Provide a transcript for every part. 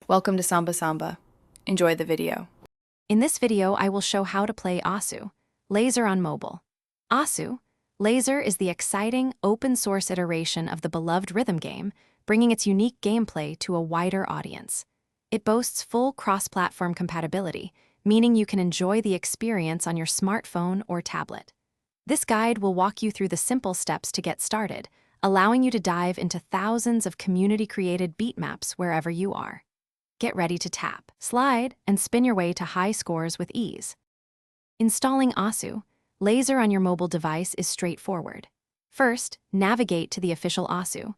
Welcome to Samba Samba. Enjoy the video. In this video, I will show how to play Asu, Lazer on mobile. Asu, Lazer is the exciting, open-source iteration of the beloved rhythm game, bringing its unique gameplay to a wider audience. It boasts full cross-platform compatibility, meaning you can enjoy the experience on your smartphone or tablet. This guide will walk you through the simple steps to get started, allowing you to dive into thousands of community-created beat maps wherever you are. Get ready to tap, slide, and spin your way to high scores with ease. Installing Asu, Lazer on your mobile device is straightforward. First, navigate to the official Asu,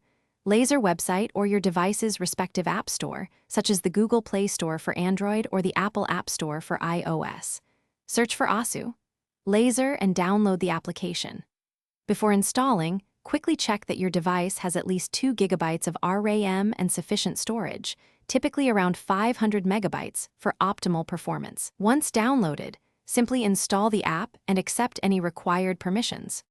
Lazer website or your device's respective app store, such as the Google Play Store for Android or the Apple App Store for iOS. Search for Asu, Lazer, and download the application. Before installing, quickly check that your device has at least 2 GB of RAM and sufficient storage, typically around 500 megabytes, for optimal performance. Once downloaded, simply install the app and accept any required permissions.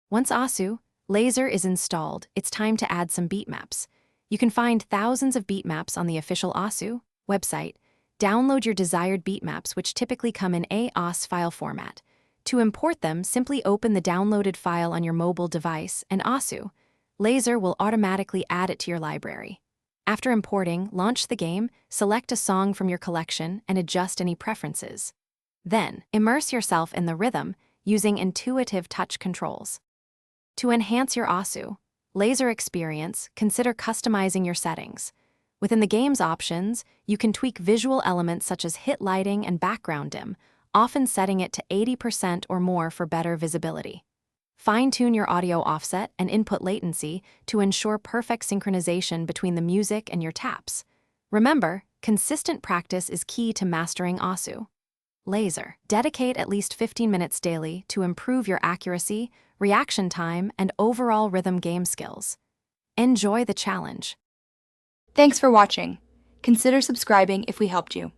Once Asu, Lazer is installed, it's time to add some beat maps. You can find thousands of beat maps on the official Asu website. Download your desired beat maps, which typically come in AOS file format. To import them, simply open the downloaded file on your mobile device, and Asu, Lazer will automatically add it to your library. After importing, launch the game, select a song from your collection, and adjust any preferences. Then, immerse yourself in the rhythm using intuitive touch controls. To enhance your Asu, Lazer experience, consider customizing your settings. Within the game's options, you can tweak visual elements such as hit lighting and background dim, often setting it to 80% or more for better visibility. Fine-tune your audio offset and input latency to ensure perfect synchronization between the music and your taps. Remember, consistent practice is key to mastering Asu. Lazer. Dedicate at least 15 minutes daily to improve your accuracy, reaction time, and overall rhythm game skills. Enjoy the challenge. Thanks for watching. Consider subscribing if we helped you.